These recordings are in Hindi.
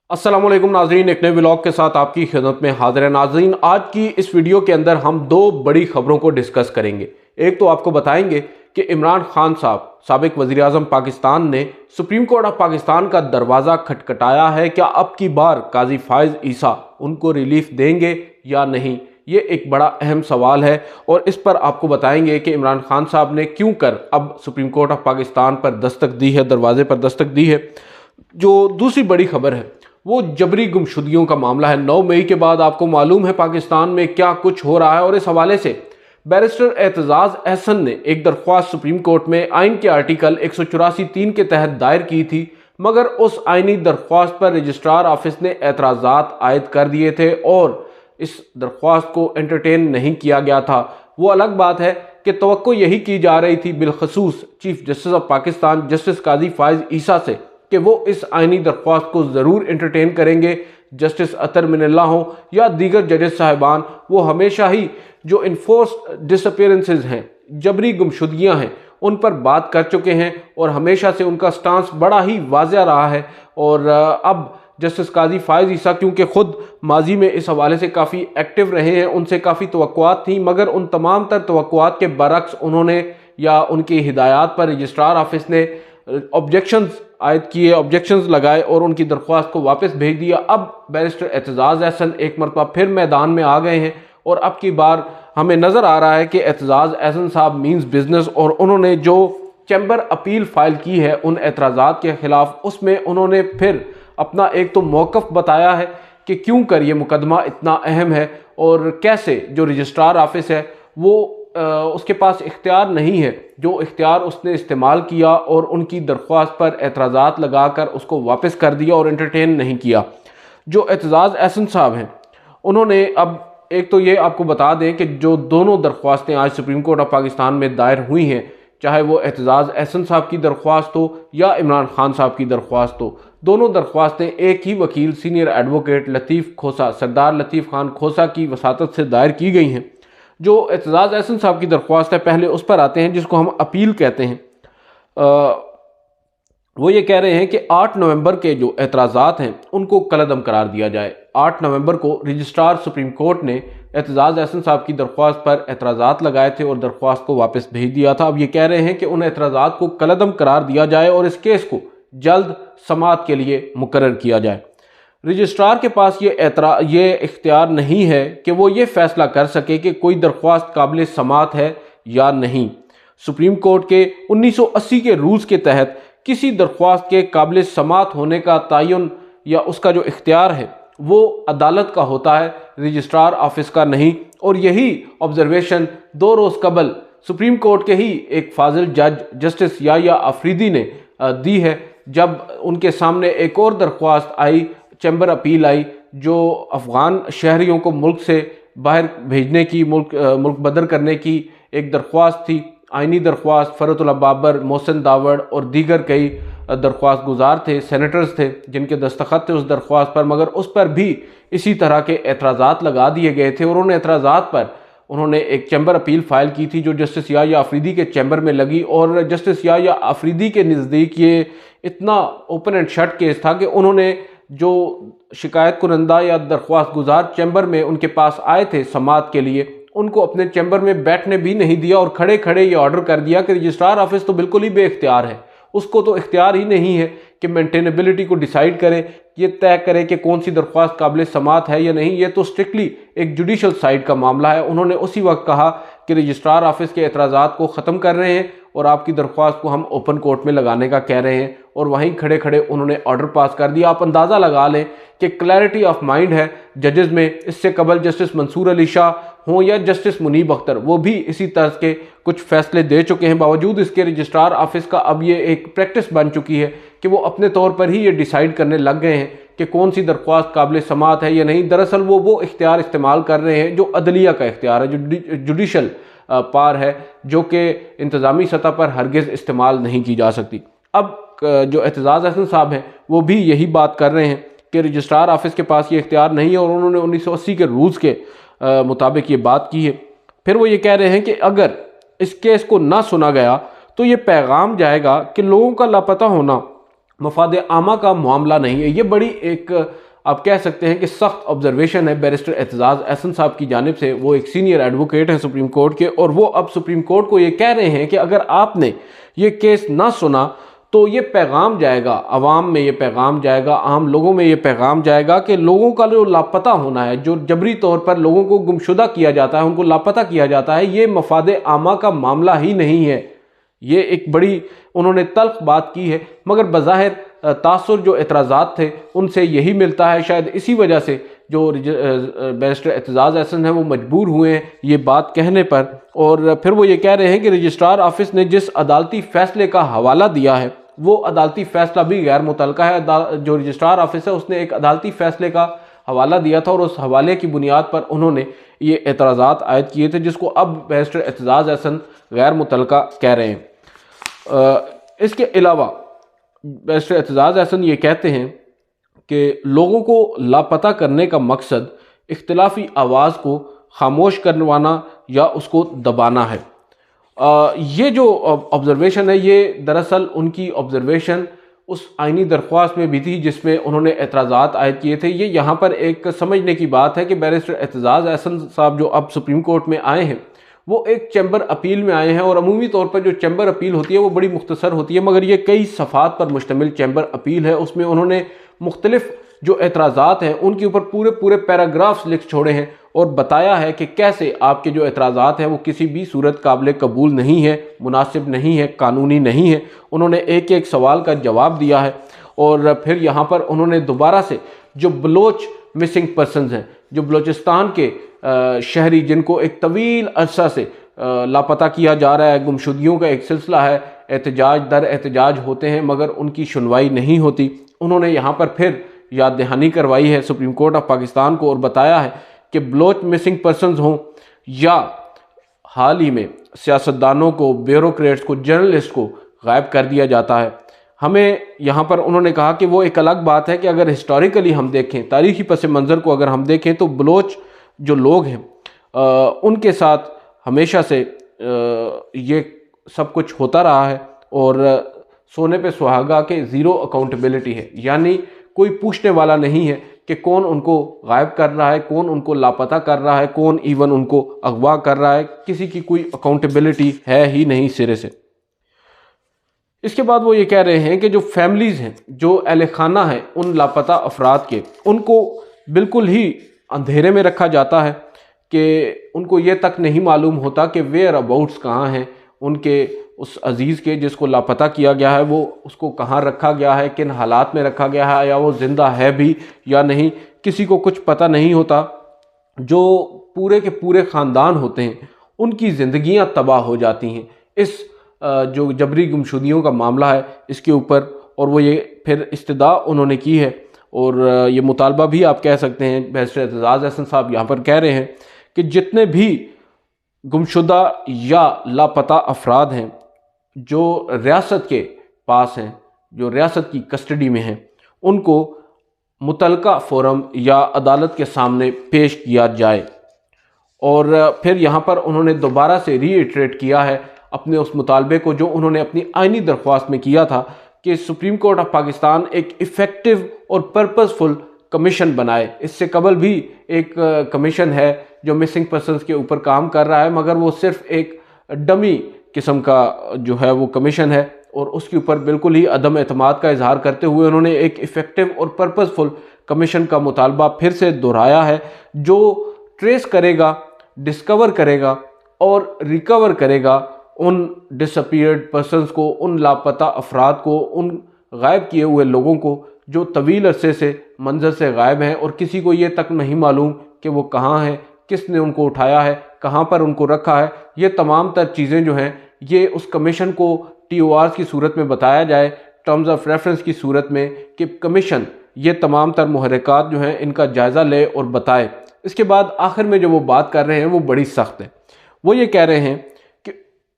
अस्सलाम वालेकुम नाजरीन, एक नए व्लॉग के साथ आपकी खिदमत में हाजिर है। नाजरीन, आज की इस वीडियो के अंदर हम दो बड़ी खबरों को डिस्कस करेंगे। एक तो आपको बताएंगे कि इमरान खान साहब साबिक वज़ीर आज़म पाकिस्तान ने सुप्रीम कोर्ट ऑफ पाकिस्तान का दरवाज़ा खटखटाया है। क्या अब की बार काजी फायज़ ईसा उनको रिलीफ देंगे या नहीं, ये एक बड़ा अहम सवाल है। और इस पर आपको बताएंगे कि इमरान खान साहब ने क्यों कर अब सुप्रीम कोर्ट ऑफ पाकिस्तान पर दस्तक दी है, दरवाजे पर दस्तक दी है। जो दूसरी बड़ी खबर है वो जबरी गुमशुदगियों का मामला है। 9 मई के बाद आपको मालूम है पाकिस्तान में क्या कुछ हो रहा है, और इस हवाले से बैरिस्टर एतजाज़ अहसन ने एक दरख्वास्त सुप्रीम कोर्ट में आइन के आर्टिकल 184(3) के तहत दायर की थी, मगर उस आइनी दरख्वास्त पर रजिस्ट्रार ऑफिस ने एतराज़ात आयद कर दिए थे और इस दरख्वास्त को एंटरटेन नहीं किया गया था। वो अलग बात है कि तवक्को यही की जा रही थी बिलखसूस chief justice of Pakistan justice Qazi Faez Isa से कि वो इस आइनी दरख्वास्त को ज़रूर एंटरटेन करेंगे। जस्टिस अतर मिनल्ला हो या दीगर जजेस साहिबान, वो हमेशा ही जो इन्फोर्स्ड डिसअपीयरेंसेस हैं, जबरी गुमशुदगियां हैं, उन पर बात कर चुके हैं और हमेशा से उनका स्टांस बड़ा ही वाज़ेह रहा है। और अब जस्टिस काजी फायज़ ईसा क्योंकि ख़ुद माजी में इस हवाले से काफ़ी एक्टिव रहे हैं, उनसे काफ़ी तवक्कुआत थी, मगर उन तमाम तर तवक्कुआत के बरक्स उन्होंने या उनकी हिदायत पर रजिस्ट्रार ऑफिस ने ऑब्जेक्शंस आयद किए, ऑब्जेक्शंस लगाए और उनकी दरख्वास्त को वापस भेज दिया। अब बैरिस्टर एतजाज़ अहसन एक मरतबा फिर मैदान में आ गए हैं और अब की बार हमें नज़र आ रहा है कि एतजाज़ अहसन साहब मीन्स बिजनेस, और उन्होंने जो चैम्बर अपील फाइल की है उन एतराज़ात के ख़िलाफ़, उसमें उन्होंने फिर अपना एक तो मौक़िफ़ बताया है कि क्यों कर ये मुकदमा इतना अहम है और कैसे जो रजिस्ट्रार ऑफिस है वो उसके पास इख्तियार नहीं है, जो इख्तियार उसने इस्तेमाल किया और उनकी दरख्वास्त पर एतराज़ात लगाकर उसको वापस कर दिया और एंटरटेन नहीं किया। जो एतजाज़ अहसन साहब हैं उन्होंने अब एक तो ये आपको बता दें कि जो दोनों दरख्वास्तें आज सुप्रीम कोर्ट ऑफ पाकिस्तान में दायर हुई हैं, चाहे वो एतजाज़ अहसन साहब की दरख्वास्त हो या इमरान खान साहब की दरख्वास्त हो, दोनों दरख्वास्तें एक ही वकील सीनियर एडवोकेट लतीफ़ खोसा, सरदार लतीफ़ खान खोसा की वसातत से दायर की गई हैं। जो एतजाज़ अहसन साहब की दरख्वास्त है, पहले उस पर आते हैं जिसको हम अपील कहते हैं। वो ये कह रहे हैं कि 8 नवंबर के जो एतराज़ात हैं उनको कलअदम करार दिया जाए। 8 नवंबर को रजिस्ट्रार सुप्रीम कोर्ट ने एतजाज़ अहसन साहब की दरख्वास्त पर एतराज़ात लगाए थे और दरख्वास्त को वापस भेज दिया था। अब ये कह रहे हैं कि उन एतराज़ात को कलअदम करार दिया जाए और इस केस को जल्द समाअत के लिए मुकर्रर किया जाए। रजिस्ट्रार के पास ये इख्तियार नहीं है कि वो ये फैसला कर सके कि कोई दरख्वास्त काबिल समाअत है या नहीं। सुप्रीम कोर्ट के 1980 के रूल्स के तहत किसी दरख्वास्त के काबिल समाअत होने का तयन या उसका जो इख्तियार है वो अदालत का होता है, रजिस्ट्रार ऑफिस का नहीं। और यही ऑब्जर्वेशन 2 रोज़ कबल सुप्रीम कोर्ट के ही एक फाजिल जज जस्टिस याह्या अफरीदी ने दी है, जब उनके सामने एक और दरख्वास्त आई, चैम्बर अपील आई, जो अफ़गान शहरियों को मुल्क से बाहर भेजने की, मुल्क बदर करने की एक दरख्वास्त थी, आइनी दरख्वास्त। फ़रतुल्लाह बाबर, मोहसिन दावड़ और दीगर कई दरख्वास्त गुजार थे, सेनेटर्स थे जिनके दस्तखत थे उस दरख्वास्त पर, मगर उस पर भी इसी तरह के एतराज़ात लगा दिए गए थे और उन एतराज़ात पर उन्होंने एक चैम्बर अपील फाइल की थी जो जस्टिस याह्या अफरीदी के चैम्बर में लगी। और जस्टिस याह्या अफरीदी के नज़दीक ये इतना ओपन एंड शट केस था कि उन्होंने जो शिकायत कुनंदा या दरख्वास्त गुजार चैम्बर में उनके पास आए थे समाअत के लिए, उनको अपने चैम्बर में बैठने भी नहीं दिया और खड़े खड़े ये ऑर्डर कर दिया कि रजिस्ट्रार ऑफिस तो बिल्कुल ही बेइख्तियार है, उसको तो इख्तियार ही नहीं है कि मेंटेनेबिलिटी को डिसाइड करे, ये तय करे कि कौन सी दरख्वास्त काबिल समाअत है या नहीं। ये तो स्ट्रिक्टली एक जुडिशल साइड का मामला है। उन्होंने उसी वक्त कहा कि रजिस्ट्रार ऑफिस के एतराज़ात को ख़त्म कर रहे हैं और आपकी दरख्वास्त को हम ओपन कोर्ट में लगाने का कह रहे हैं, और वहीं खड़े खड़े उन्होंने ऑर्डर पास कर दिया। आप अंदाज़ा लगा लें कि क्लैरिटी ऑफ माइंड है जजेस में। इससे कबल जस्टिस मंसूर अली शाह हों या जस्टिस मुनीब अख्तर, वो भी इसी तरह के कुछ फैसले दे चुके हैं। बावजूद इसके रजिस्ट्रार ऑफिस का अब ये एक प्रैक्टिस बन चुकी है कि वो अपने तौर पर ही ये डिसाइड करने लग गए हैं कि कौन सी दरख्वास्त काबिल समाअत है या नहीं। दरअसल वो इख्तियार इस्तेमाल कर रहे हैं जो अदलिया का इख्तियार है, जो जुडिशल पार है, जो कि इंतज़ामी सतह पर हरगिज़ इस्तेमाल नहीं की जा सकती। अब जो एतजाज़ अहसन साहब हैं वो भी यही बात कर रहे हैं कि रजिस्ट्रार ऑफिस के पास ये इख्तियार नहीं है और उन्होंने 1980 के रूल्स के मुताबिक ये बात की है। फिर वो ये कह रहे हैं कि अगर इस केस को ना सुना गया तो ये पैगाम जाएगा कि लोगों का लापता होना मफाद आमा का मामला नहीं है। ये बड़ी एक आप कह सकते हैं कि सख्त ऑब्जर्वेशन है बैरिस्टर एतजाज़ एहसन साहब की जानिब से। वो एक सीनियर एडवोकेट हैं सुप्रीम कोर्ट के, और वो अब सुप्रीम कोर्ट को ये कह रहे हैं कि अगर आपने ये केस ना सुना तो ये पैगाम जाएगा अवाम में, ये पैगाम जाएगा आम लोगों में, ये पैगाम जाएगा कि लोगों का जो लापता होना है, जो जबरी तौर पर लोगों को गुमशुदा किया जाता है, उनको लापता किया जाता है, ये मफाद आमा का मामला ही नहीं है। ये एक बड़ी उन्होंने तल्ख बात की है, मगर बज़ाहिर तासुर जो एतराज़ात थे उनसे यही मिलता है। शायद इसी वजह से जो बैरिस्टर एतजाज़ एहसन है वो मजबूर हुए हैं ये बात कहने पर। और फिर वो ये कह रहे हैं कि रजिस्ट्रार ऑफिस ने जिस अदालती फ़ैसले का हवाला दिया है वो अदालती फ़ैसला भी गैर मुतलका है। जो रजिस्ट्रार ऑफिस है उसने एक अदालती फ़ैसले का हवाला दिया था और उस हवाले की बुनियाद पर उन्होंने ये एतराज़ात आयद किए थे, जिसको अब बैरिस्टर एतजाज़ एहसन गैर मुतलका कह रहे हैं। इसके अलावा बैरिस्टर एतजाज़ एहसन ये कहते हैं कि लोगों को लापता करने का मकसद इख्तिलाफी आवाज़ को खामोश करवाना या उसको दबाना है। ये जो ऑब्जर्वेशन है ये दरअसल उनकी ऑब्जर्वेशन उस आइनी दरख्वास्त में भी थी जिसमें उन्होंने एतराज़ात आयद किए थे। ये यहाँ पर एक समझने की बात है कि बैरिस्टर एतजाज़ एहसन साहब जो अब सुप्रीम कोर्ट में आए हैं वो एक चैम्बर अपील में आए हैं, और अमूमी तौर पर जो चैम्बर अपील होती है वो बड़ी मुख्तसर होती है, मगर ये कई सफ़ात पर मुश्तमिल चैम्बर अपील है। उसमें उन्होंने मुख्तलिफ जो एतराज़ात हैं उनके ऊपर पूरे पूरे पैराग्राफ्स लिख छोड़े हैं और बताया है कि कैसे आपके जो एतराज़ात हैं वो किसी भी सूरत काबिल कबूल नहीं है, मुनासिब नहीं है, कानूनी नहीं है। उन्होंने एक एक सवाल का जवाब दिया है। और फिर यहाँ पर उन्होंने दोबारा से जो बलोच मिसिंग पर्सनस हैं, जो बलोचिस्तान के शहरी जिनको एक तवील अरसा से लापता किया जा रहा है, गुमशुदगियों का एक सिलसिला है, एहतजाज दर एहतजाज होते हैं मगर उनकी सुनवाई नहीं होती, उन्होंने यहाँ पर फिर याद दहानी करवाई है सुप्रीम कोर्ट ऑफ पाकिस्तान को और बताया है कि बलोच मिसिंग पर्सनस हों या हाल ही में सियासतदानों को, ब्यूरोक्रेट्स को, जर्नलिस्ट को गायब कर दिया जाता है। हमें यहाँ पर उन्होंने कहा कि वो एक अलग बात है कि अगर हिस्टोरिकली हम देखें, तारीखी पस मंज़र को अगर हम देखें तो बलोच जो लोग हैं उनके साथ हमेशा से ये सब कुछ होता रहा है और सोने पे सुहागा के ज़ीरो अकाउंटेबिलिटी है, यानी कोई पूछने वाला नहीं है कि कौन उनको गायब कर रहा है, कौन उनको लापता कर रहा है, कौन इवन उनको अगवा कर रहा है, किसी की कोई अकाउंटेबिलिटी है ही नहीं सिरे से। इसके बाद वो ये कह रहे हैं कि जो फैमिलीज़ हैं, जो अहले खाना है उन लापता अफराद के, उनको बिल्कुल ही अंधेरे में रखा जाता है कि उनको ये तक नहीं मालूम होता कि वेयर अबाउट्स कहाँ हैं उनके उस अजीज़ के जिसको लापता किया गया है, वो उसको कहाँ रखा गया है, किन हालात में रखा गया है, या वो ज़िंदा है भी या नहीं, किसी को कुछ पता नहीं होता। जो पूरे के पूरे ख़ानदान होते हैं उनकी ज़िंदगियाँ तबाह हो जाती हैं इस जो जबरी गुमशुदियों का मामला है इसके ऊपर। और वो ये फिर इस्तदा उन्होंने की है और ये मुतालबा भी आप कह सकते हैं, बैरिस्टर एतजाज़ एहसन साहब यहाँ पर कह रहे हैं कि जितने भी गुमशुदा या लापता अफराद हैं जो रियासत के पास हैं, जो रियासत की कस्टडी में हैं, उनको मुतलका फोरम या अदालत के सामने पेश किया जाए। और फिर यहाँ पर उन्होंने दोबारा से रीइटरेट किया है अपने उस मुतालबे को जो उन्होंने अपनी आइनी दरख्वास्त में किया था कि सुप्रीम कोर्ट ऑफ पाकिस्तान एक इफ़ेक्टिव और पर्पसफुल कमीशन बनाए। इससे कबल भी एक कमीशन है जो मिसिंग पर्सनस के ऊपर काम कर रहा है, मगर वो सिर्फ एक डमी किस्म का जो है वो कमीशन है और उसके ऊपर बिल्कुल ही अदम एतमाद का इजहार करते हुए उन्होंने एक इफ़ेक्टिव और पर्पसफुल कमीशन का मुतालबा फिर से दोहराया है जो ट्रेस करेगा, डिस्कवर करेगा और रिकवर करेगा उन डिसअपीयर्ड पर्सनस को, उन लापता अफराद को, उन गायब किए हुए लोगों को जो तवील अरसे से मंजर से गायब हैं और किसी को ये तक नहीं मालूम कि वो कहाँ हैं, किसने उनको उठाया है, कहाँ पर उनको रखा है। ये तमाम तर चीज़ें जो हैं ये उस कमीशन को TORs की सूरत में बताया जाए, टर्म्स ऑफ रेफरेंस की सूरत में, कि कमीशन ये तमाम तर मुहर्रिकात जो हैं इनका जायज़ा ले और बताए। इसके बाद आखिर में जो वो बात कर रहे हैं वो बड़ी सख्त है। वो ये कह रहे हैं कि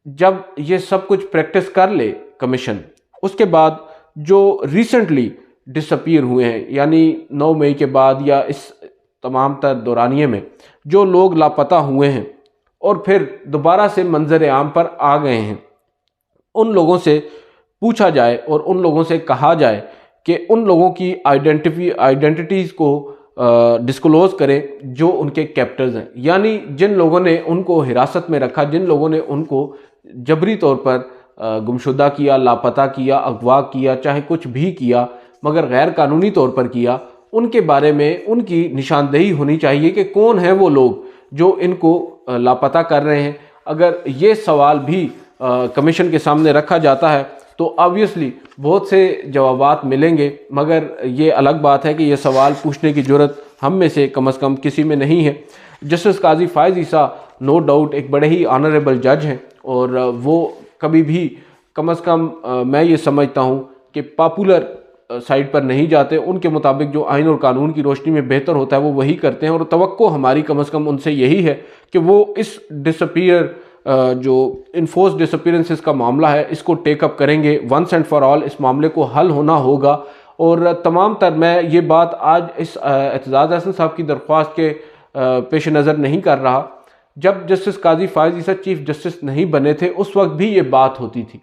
जब ये सब कुछ प्रैक्टिस कर ले कमीशन, उसके बाद जो रिसेंटली डिसअपीयर हुए हैं, यानी 9 मई के बाद या इस तमाम तर दौरानिए में जो लोग लापता हुए हैं और फिर दोबारा से मंजर आम पर आ गए हैं, उन लोगों से पूछा जाए और उन लोगों से कहा जाए कि उन लोगों की आइडेंटिटीज़ को डिस्क्लोज़ करें जो उनके कैप्टर्स हैं, यानी जिन लोगों ने उनको हिरासत में रखा, जिन लोगों ने उनको जबरी तौर पर गुमशुदा किया, लापता किया, अगवा किया, चाहे कुछ भी किया मगर गैर कानूनी तौर पर किया, उनके बारे में उनकी निशानदेही होनी चाहिए कि कौन है वो लोग जो इनको लापता कर रहे हैं। अगर ये सवाल भी कमीशन के सामने रखा जाता है तो ऑब्वियसली बहुत से जवाबात मिलेंगे, मगर ये अलग बात है कि ये सवाल पूछने की ज़रूरत हम में से कम किसी में नहीं है। जस्टिस काजी फ़ाइज़ ईसा नो डाउट एक बड़े ही ऑनरेबल जज हैं और वो कभी भी कम से कम मैं ये समझता हूँ कि पॉपुलर साइड पर नहीं जाते। उनके मुताबिक जो आइन और कानून की रोशनी में बेहतर होता है वो वही करते हैं और तवक्को हमारी कम से कम उनसे यही है कि वो इस जो इन्फोर्स डिसअपीयरेंसेस का मामला है इसको टेकअप करेंगे। वंस एंड फॉर ऑल इस मामले को हल होना होगा। और तमाम तर मैं ये बात आज इस एतजाज़ अहसन साहब की दरख्वास्त के पेश नज़र नहीं कर रहा। जब जस्टिस काजी फ़ाइज़ ईसा चीफ जस्टिस नहीं बने थे उस वक्त भी ये बात होती थी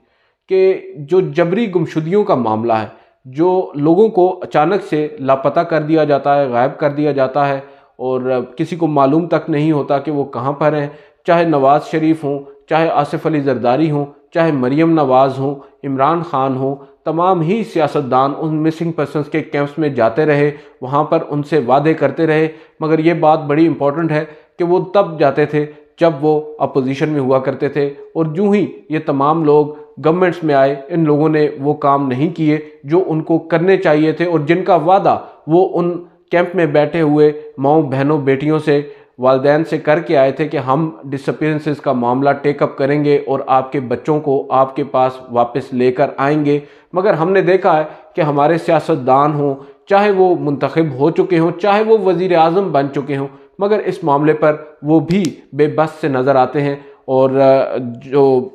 कि जो जबरी गुमशुदियों का मामला है, जो लोगों को अचानक से लापता कर दिया जाता है, गायब कर दिया जाता है और किसी को मालूम तक नहीं होता कि वो कहाँ पर हैं, चाहे नवाज़ शरीफ हों, चाहे आसिफ अली जरदारी हों, चाहे मरियम नवाज़ हों, इमरान खान हों, तमाम ही सियासतदान उन मिसिंग पर्सनस के कैंप्स में जाते रहे, वहाँ पर उनसे वादे करते रहे। मगर ये बात बड़ी इंपॉर्टेंट है कि वो तब जाते थे जब वो अपोजिशन में हुआ करते थे और यूं ही ये तमाम लोग गवर्नमेंट्स में आए, इन लोगों ने वो काम नहीं किए जो उनको करने चाहिए थे और जिनका वादा वो उन कैंप में बैठे हुए माओ बहनों बेटियों से, वालदैन से करके आए थे कि हम डिसअपीयरेंसेस का मामला टेकअप करेंगे और आपके बच्चों को आपके पास वापस लेकर आएंगे। मगर हमने देखा है कि हमारे सियासतदान हों, चाहे वो मुंतखब हो चुके हों, चाहे वो वज़ीर आज़म बन चुके हों, मगर इस मामले पर वो भी बेबस से नज़र आते हैं। और जो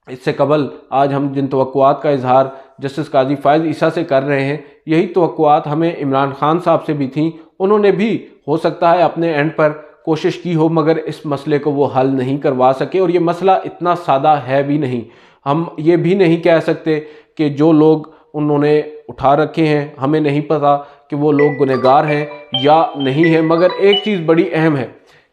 इससे कबल आज हम जिन तवक्कुआत का इजहार जस्टिस काजी फ़ाइज़ ईसा से कर रहे हैं, यही तवक्कुआत हमें इमरान खान साहब से भी थी। उन्होंने भी हो सकता है अपने एंड पर कोशिश की हो मगर इस मसले को वो हल नहीं करवा सके। और ये मसला इतना सादा है भी नहीं। हम ये भी नहीं कह सकते कि जो लोग उन्होंने उठा रखे हैं हमें नहीं पता कि वो लोग गुनहगार हैं या नहीं है। मगर एक चीज़ बड़ी अहम है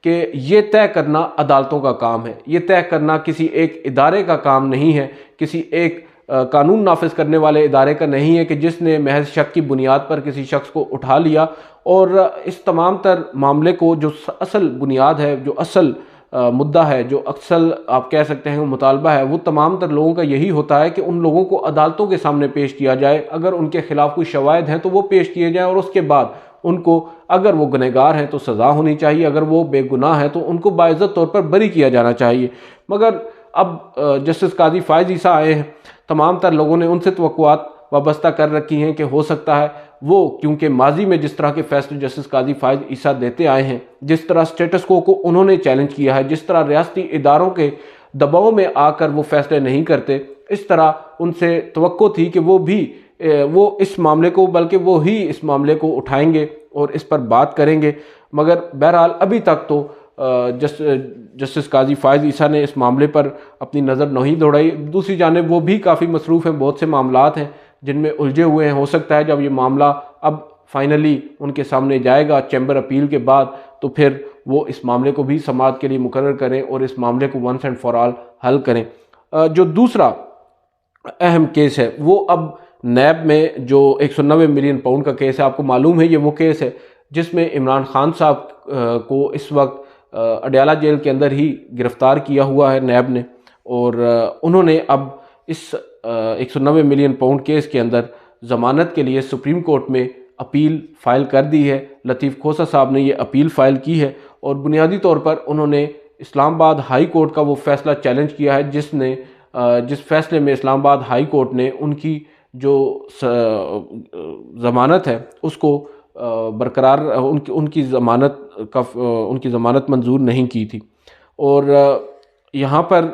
कि ये तय करना अदालतों का काम है, ये तय करना किसी एक इदारे का काम नहीं है, किसी एक कानून नाफिज करने वाले इदारे का नहीं है कि जिसने महज शक की बुनियाद पर किसी शख्स को उठा लिया। और इस तमाम तर मामले को जो असल बुनियाद है, जो असल मुद्दा है, जो अक्सर आप कह सकते हैं मुतालबा है, वो तमाम तर लोगों का यही होता है कि उन लोगों को अदालतों के सामने पेश किया जाए। अगर उनके खिलाफ कोई शवायद हैं तो वो पेश किए जाएँ और उसके बाद उनको, अगर वो गुनहगार हैं तो सज़ा होनी चाहिए, अगर वो बेगुनाह हैं तो उनको बाइज़्ज़त तौर पर बरी किया जाना चाहिए। मगर अब जस्टिस काजी फ़ाइज़ ईसा आए हैं, तमाम तर लोगों ने उनसे तवक्कुआत वाबस्ता कर रखी हैं कि हो सकता है वो, क्योंकि माजी में जिस तरह के फैसले जस्टिस काजी फ़ाइज़ ईसा देते आए हैं, जिस तरह स्टेटस को उन्होंने चैलेंज किया है, जिस तरह रियासती इदारों के दबाव में आकर वो फैसले नहीं करते, इस तरह उनसे तवक्को थी कि वो इस मामले को, बल्कि वो ही इस मामले को उठाएंगे और इस पर बात करेंगे। मगर बहरहाल अभी तक तो जस्टिस काजी फ़ाइज़ ईसा ने इस मामले पर अपनी नज़र नहीं दौड़ाई। दूसरी जानिब वो भी काफ़ी मसरूफ़ हैं, बहुत से मामलात हैं जिनमें उलझे हुए हैं। हो सकता है जब ये मामला अब फाइनली उनके सामने जाएगा चैम्बर अपील के बाद, तो फिर वो इस मामले को भी समाअत के लिए मुकर्रर करें और इस मामले को वंस एंड फॉर ऑल हल करें। जो दूसरा अहम केस है वो अब नैब में जो 190 मिलियन पाउंड का केस है, आपको मालूम है ये वो केस है जिसमें इमरान खान साहब को इस वक्त अडयाला जेल के अंदर ही गिरफ्तार किया हुआ है नैब ने। और उन्होंने अब इस 190 मिलियन पाउंड केस के अंदर ज़मानत के लिए सुप्रीम कोर्ट में अपील फ़ाइल कर दी है। लतीफ़ खोसा साहब ने ये अपील फ़ाइल की है और बुनियादी तौर पर उन्होंने इस्लामाबाद हाई कोर्ट का वो फ़ैसला चैलेंज किया है जिस फैसले में इस्लामाबाद हाई कोर्ट ने उनकी जो ज़मानत है उसको बरकरार, उनकी ज़मानत मंजूर नहीं की थी। और यहाँ पर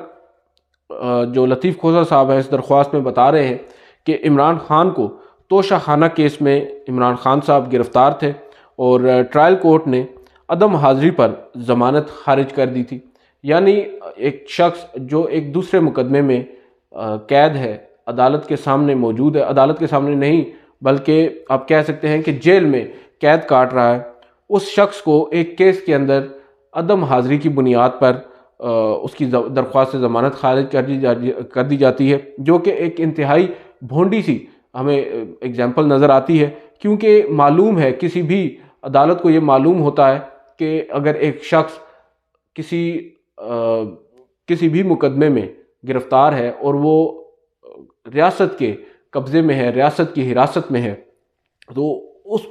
जो लतीफ़ खोसा साहब हैं इस दरख्वास्त में बता रहे हैं कि इमरान खान को तोशाखाना केस में इमरान खान साहब गिरफ़्तार थे और ट्रायल कोर्ट ने अदम हाज़िरी पर ज़मानत खारिज कर दी थी। यानी एक शख्स जो एक दूसरे मुकदमे में कैद है अदालत के सामने मौजूद है, अदालत के सामने नहीं बल्कि आप कह सकते हैं कि जेल में कैद काट रहा है, उस शख्स को एक केस के अंदर अदम हाज़िरी की बुनियाद पर उसकी दरख्वास्त से ज़मानत खारिज कर दी जाती है, जो कि एक इंतहाई भोंडी सी हमें एग्जाम्पल नज़र आती है। क्योंकि मालूम है, किसी भी अदालत को ये मालूम होता है कि अगर एक शख्स किसी भी मुकदमे में गिरफ्तार है और वो रियासत के कब्ज़े में है, रियासत की हिरासत में है, तो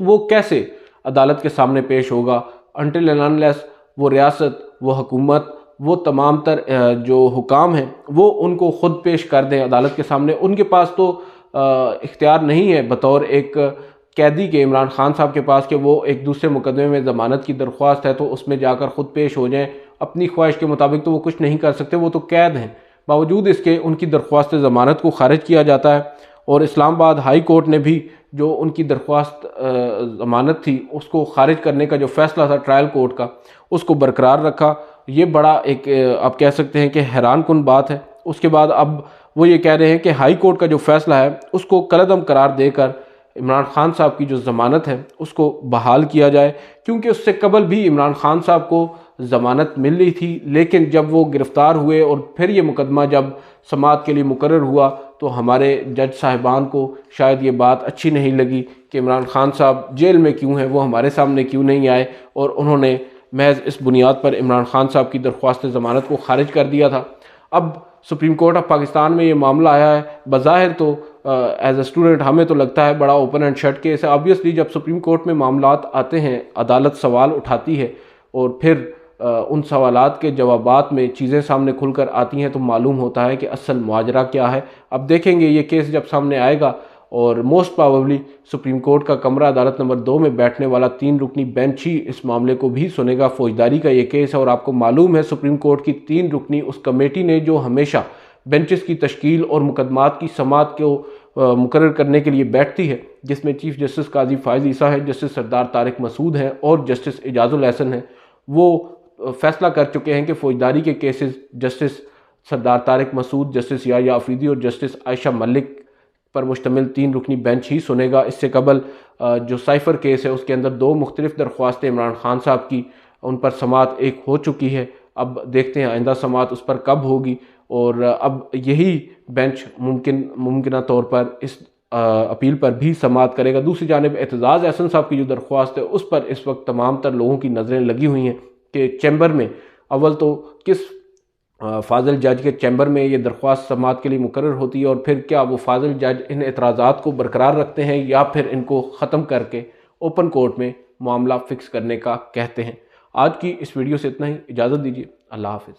वो कैसे अदालत के सामने पेश होगा अनटिल एंड अनलेस वो रियासत, वो हुकूमत, वो तमाम तर जो हुकाम हैं वो उनको ख़ुद पेश कर दें अदालत के सामने। उनके पास तो इख्तियार नहीं है बतौर एक कैदी के, इमरान खान साहब के पास, कि वो एक दूसरे मुकदमे में ज़मानत की दरख्वास्त है तो उसमें जाकर ख़ुद पेश हो जाएं। अपनी ख्वाहिश के मुताबिक तो वो कुछ नहीं कर सकते, वो तो कैद हैं। बावजूद इसके उनकी दरख्वास्त ज़मानत को खारिज किया जाता है और इस्लामाबाद हाई कोर्ट ने भी जो उनकी दरख्वास्त ज़मानत थी उसको खारिज करने का जो फ़ैसला था ट्रायल कोर्ट का, उसको बरकरार रखा। ये बड़ा एक आप कह सकते हैं कि हैरान कुन बात है। उसके बाद अब वो ये कह रहे हैं कि हाई कोर्ट का जो फ़ैसला है उसको कलअदम करार देकर इमरान खान साहब की जो ज़मानत है उसको बहाल किया जाए, क्योंकि उससे कबल भी इमरान खान साहब को ज़मानत मिल रही थी। लेकिन जब वो गिरफ़्तार हुए और फिर ये मुकदमा जब समाअत के लिए मुकर्रर हुआ तो हमारे जज साहिबान को शायद ये बात अच्छी नहीं लगी कि इमरान खान साहब जेल में क्यों हैं, वो हमारे सामने क्यों नहीं आए, और उन्होंने महज इस बुनियाद पर इमरान खान साहब की दरख्वास्त ज़मानत को खारिज कर दिया था। अब सुप्रीम कोर्ट ऑफ पाकिस्तान में ये मामला आया है। बज़ाहिर तो एज ए स्टूडेंट हमें तो लगता है बड़ा ओपन एंड शट केस है। ऑब्वियसली जब सुप्रीम कोर्ट में मामलात आते हैं, अदालत सवाल उठाती है और फिर उन सवालात के जवाबात में चीज़ें सामने खुलकर आती हैं तो मालूम होता है कि असल माजरा क्या है। अब देखेंगे ये केस जब सामने आएगा और मोस्ट प्रोबेबली सुप्रीम कोर्ट का कमरा अदालत नंबर 2 में बैठने वाला 3 रुकनी बेंच ही इस मामले को भी सुनेगा। फौजदारी का ये केस है और आपको मालूम है सुप्रीम कोर्ट की 3 रुकनी उस कमेटी ने जो हमेशा बेंचेस की तश्कील और मुकदमात की समाअत को मुकर्रर करने के लिए बैठती है, जिसमें चीफ जस्टिस काजी फायज़ ईसा है, जस्टिस सरदार तारिक मसूद हैं और जस्टिस एजाजुल एहसन हैं। वो फैसला कर चुके हैं कि फौजदारी के केसेस जस्टिस सरदार तारिक मसूद, जस्टिस याया अफरीदी और जस्टिस आयशा मलिक पर मुश्तमिल 3 रुकनी बेंच ही सुनेगा। इससे कबल जो साइफर केस है उसके अंदर 2 मुख्तलिफ दरख्वास्तें इमरान खान साहब की, उन पर समाअत एक हो चुकी है। अब देखते हैं आइंदा समाअत उस पर कब होगी और अब यही बेंच मुमकिन तौर पर इस अपील पर भी समाअत करेगा। दूसरी जानिब एतजाज़ एहसन साहब की जो दरख्वास्त है उस पर इस वक्त तमाम तर लोगों की नज़रें लगी हुई हैं कि चैम्बर में अव्वल तो किस फाजिल जज के चैम्बर में ये दरख्वास्त समाअत के लिए मुकर्रर होती है और फिर क्या वो फाजिल जज इन एतराज़ात को बरकरार रखते हैं या फिर इनको ख़त्म करके ओपन कोर्ट में मामला फ़िक्स करने का कहते हैं। आज की इस वीडियो से इतना ही, इजाज़त दीजिए। अल्लाह हाफ़िज़।